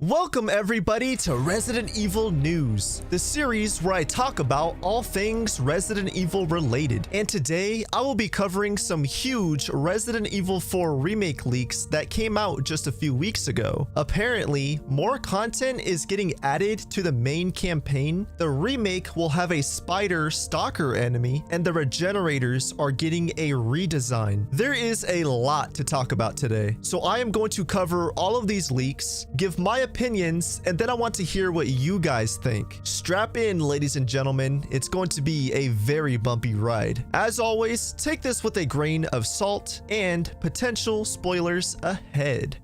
Welcome everybody to Resident Evil News, the series where I talk about all things Resident Evil related. And today I will be covering some huge Resident Evil 4 Remake leaks that came out just a few weeks ago. Apparently, more content is getting added to the main campaign, the remake will have a spider stalker enemy, and the regenerators are getting a redesign. There is a lot to talk about today, so I am going to cover all of these leaks, give my opinions, and then I want to hear what you guys think. Strap in, ladies and gentlemen, it's going to be a very bumpy ride. As always, take this with a grain of salt and potential spoilers ahead.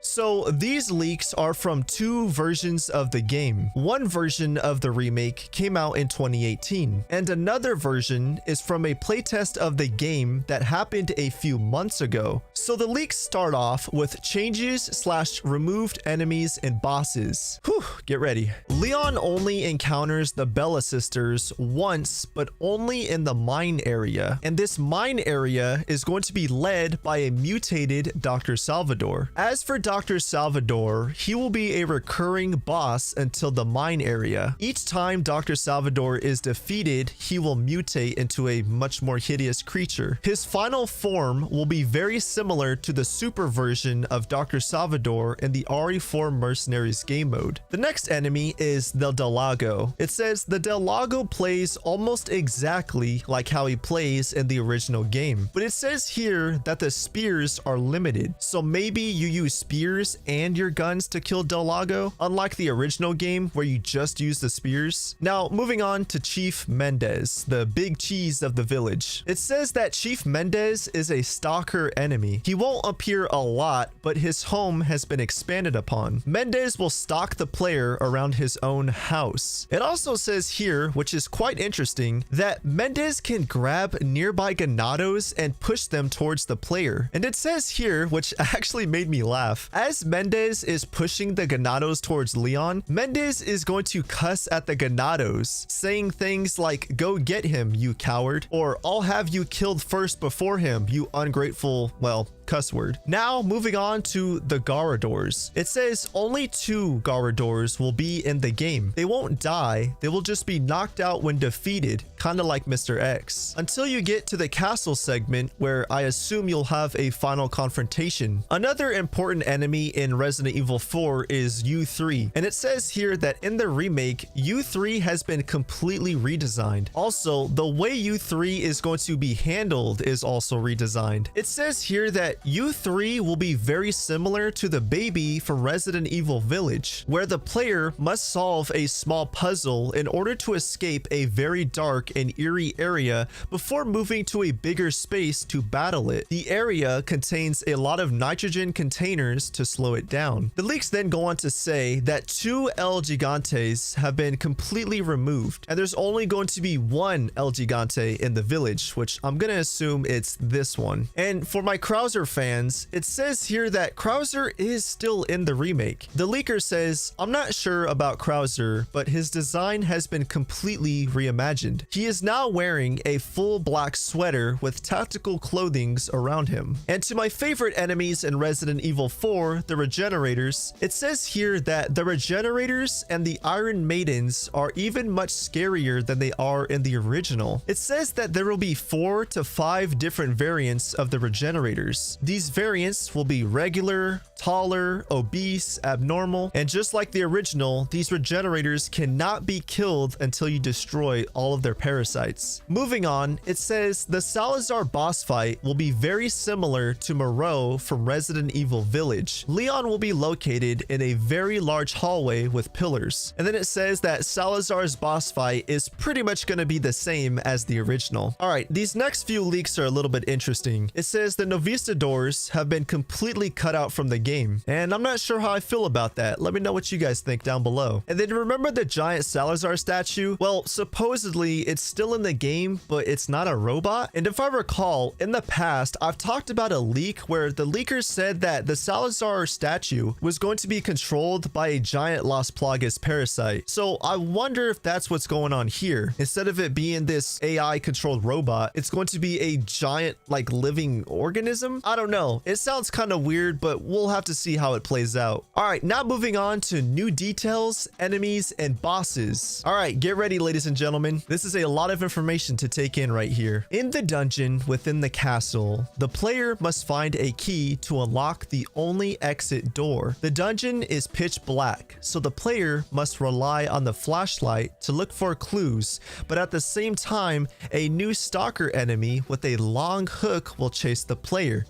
So these leaks are from two versions of the game. One version of the remake came out in 2018, and another version is from a playtest of the game that happened a few months ago. So the leaks start off with changes/removed enemies and bosses. Whew, get ready. Leon only encounters the Bella sisters once, but only in the mine area. And this mine area is going to be led by a mutated Dr. Salvador. As for Dr. Salvador, he will be a recurring boss until the mine area. Each time Dr. Salvador is defeated, he will mutate into a much more hideous creature. His final form will be very similar to the super version of Dr. Salvador in the RE4 Mercenaries game mode. The next enemy is the Del Lago. It says the Del Lago plays almost exactly like how he plays in the original game, but it says here that the spears are limited. So maybe you use spears and your guns to kill Del Lago, unlike the original game where you just use the spears. Now, moving on to Chief Mendez, the big cheese of the village. It says that Chief Mendez is a stalker enemy. He won't appear a lot, but his home has been expanded upon. Mendez will stalk the player around his own house. It also says here, which is quite interesting, that Mendez can grab nearby ganados and push them towards the player. And it says here, which actually made me laugh, as Mendez is pushing the ganados towards Leon, Mendez is going to cuss at the ganados, saying things like, "Go get him, you coward," or "I'll have you killed first before him, you ungrateful," well, cuss word. Now, moving on to the Garradors. It says only 2 Garradors will be in the game. They won't die, they will just be knocked out when defeated, kind of like Mr. X, until you get to the castle segment where I assume you'll have a final confrontation. Another important enemy in Resident Evil 4 is U3, and it says here that in the remake, U3 has been completely redesigned. Also, the way U3 is going to be handled is also redesigned. It says here that U3 will be very similar to the baby from Resident Evil Village, where the player must solve a small puzzle in order to escape a very dark and eerie area before moving to a bigger space to battle it. The area contains a lot of nitrogen containers to slow it down. The leaks then go on to say that 2 El Gigantes have been completely removed, and there's only going to be 1 El Gigante in the village, which I'm gonna assume it's this one. And for my Krauser fans, it says here that Krauser is still in the remake. The leaker says, "I'm not sure about Krauser, but his design has been completely reimagined. He is now wearing a full black sweater with tactical clothings around him." And to my favorite enemies in Resident Evil 4, the regenerators, it says here that the regenerators and the Iron Maidens are even much scarier than they are in the original. It says that there will be 4 to 5 different variants of the regenerators. These variants will be regular, taller, obese, abnormal, and just like the original, these regenerators cannot be killed until you destroy all of their parasites. Moving on, it says the Salazar boss fight will be very similar to Moreau from Resident Evil Village. Leon will be located in a very large hallway with pillars. And then it says that Salazar's boss fight is pretty much going to be the same as the original. Alright, these next few leaks are a little bit interesting. It says the Novistadors have been completely cut out from the game, and I'm not sure how I feel about that. Let me know what you guys think down below. And then remember the giant Salazar statue? Well, supposedly it's still in the game, but it's not a robot. And if I recall, in the past, I've talked about a leak where the leakers said that the Salazar statue was going to be controlled by a giant Las Plagas parasite. So I wonder if that's what's going on here. Instead of it being this AI controlled robot, it's going to be a giant like living organism. I don't know. It sounds kind of weird, but we'll have to see how it plays out. All right, now moving on to new details, enemies, and bosses. All right, get ready, ladies and gentlemen. This is a lot of information to take in right here. In the dungeon within the castle, the player must find a key to unlock the only exit door. The dungeon is pitch black, so the player must rely on the flashlight to look for clues, but at the same time, a new stalker enemy with a long hook will chase the player.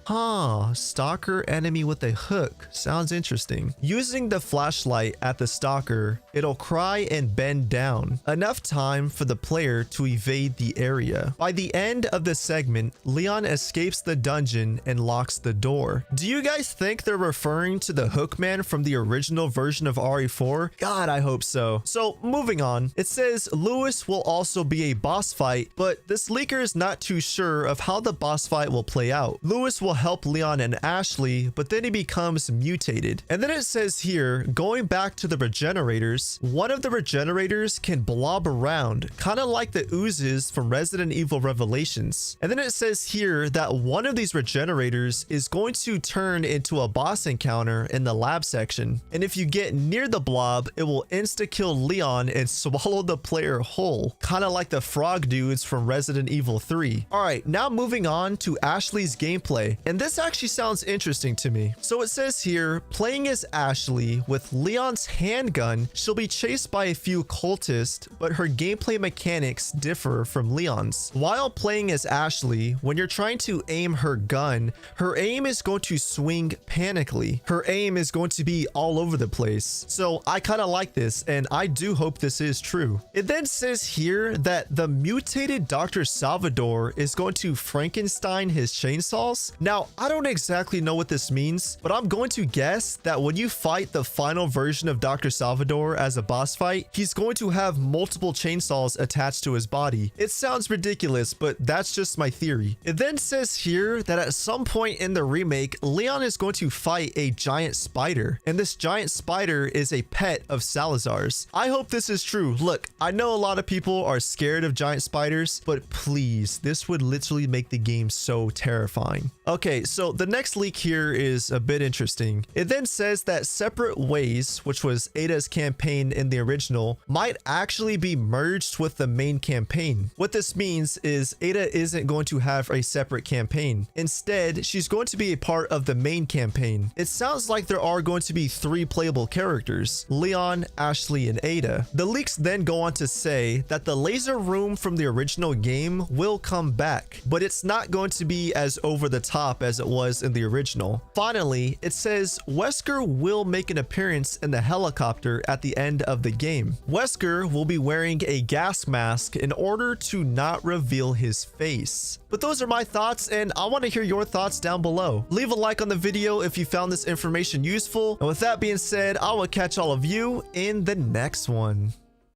Stalker enemy with a hook. Sounds interesting. Using the flashlight at the stalker, it'll cry and bend down. Enough time for the player to evade the area. By the end of the segment, Leon escapes the dungeon and locks the door. Do you guys think they're referring to the Hookman from the original version of RE4? God, I hope so. So moving on, it says Lewis will also be a boss fight, but this leaker is not too sure of how the boss fight will play out. Lewis will help Leon and Ashley, but then he becomes mutated. And then it says here, going back to the regenerators, one of the regenerators can blob around, kind of like the oozes from Resident Evil Revelations. And then it says here that one of these regenerators is going to turn into a boss encounter in the lab section. And if you get near the blob, it will insta-kill Leon and swallow the player whole, kind of like the frog dudes from Resident Evil 3. All right, now moving on to Ashley's gameplay. And this actually sounds interesting to me. So it says here, playing as Ashley with Leon's handgun, she'll be chased by a few cultists, but her gameplay mechanics differ from Leon's. While playing as Ashley, when you're trying to aim her gun, her aim is going to swing panically. Her aim is going to be all over the place. So I kind of like this, and I do hope this is true. It then says here that the mutated Dr. Salvador is going to Frankenstein his chainsaws. Now, I don't exactly know what this means, but I'm going to guess that when you fight the final version of Dr. Salvador as a boss fight, he's going to have multiple chainsaws attached to his body. It sounds ridiculous, but that's just my theory. It then says here that at some point in the remake, Leon is going to fight a giant spider, and this giant spider is a pet of Salazar's. I hope this is true. Look, I know a lot of people are scared of giant spiders, but please, this would literally make the game so terrifying. Okay, so the next leak here is a bit interesting. It then says that Separate Ways, which was Ada's campaign in the original, might actually be merged with the main campaign. What this means is Ada isn't going to have a separate campaign. Instead, she's going to be a part of the main campaign. It sounds like there are going to be 3 playable characters: Leon, Ashley, and Ada. The leaks then go on to say that the laser room from the original game will come back, but it's not going to be as over the top as it was in the original. Finally, it says Wesker will make an appearance in the helicopter at the end of the game. Wesker will be wearing a gas mask in order to not reveal his face. But those are my thoughts, and I want to hear your thoughts down below. Leave a like on the video if you found this information useful. And with that being said, I will catch all of you in the next one.